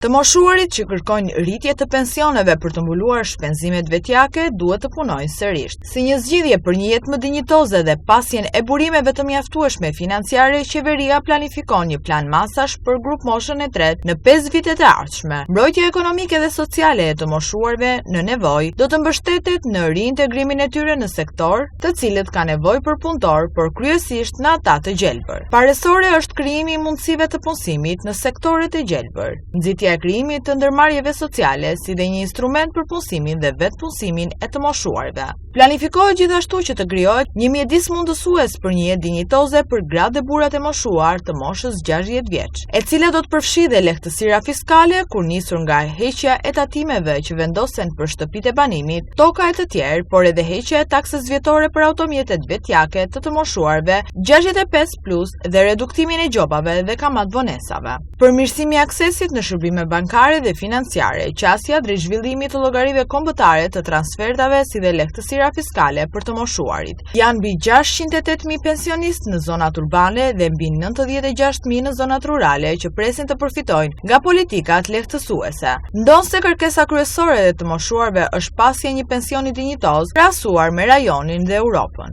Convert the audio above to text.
Të moshuarit që kërkojnë rritje të pensioneve për të mbuluar shpenzimet vetjake duhet të punojnë sërish. Si një zgjidhje për një jetë më dinjitoze dhe pasjen e burimeve të mjaftueshme financiare, qeveria planifikon një plan masash për grup moshën e tretë në 5 vitet e ardhshme. Mbrojtja ekonomike dhe sociale e të moshuarve në nevojë do të mbështetet në riintegrimin e tyre në sektor, të cilët ka nevojë për punëtor, por kryesisht në ata të gjelbër. Parësore është krijimi i mundësive të punësimit në sektoret e gjelbër. Nxitja e krijimit të ndërmarrjeve sociale si dhe një instrument për punësimin dhe vetpunësimin e të moshuarve. Planifikohet gjithashtu që të krijohet një mjedis mundësues për një jetë dinjitoze për gratë dhe burrat e moshuar të moshës 60 vjeç, e cila do të përfshijë dhe lehtësira fiskale kur nisur nga heqja e tatimeve që vendosen për shtëpitë e banimit, toka e të tjerë, por edhe heqja e taksës vjetore për automjetet vetjake të moshuarve 65+ dhe reduktimin e gjobave dhe kamat vonesave. Përmirësimi i aksesit në shërbime bankare dhe financiare, qasja drejt zhvillimit të llogarive kombëtare të transfertave si dhe lehtësira fiskale për të moshuarit. Janë mbi 608.000 pensionistë në zonat urbane dhe mbi 96.000 në zonat rurale që presin të përfitojnë nga politikat lehtësuese. Ndonse kërkesa kryesore e të moshuarve është pasja një pensioni dinjitoz, krahasuar me rajonin dhe Europën.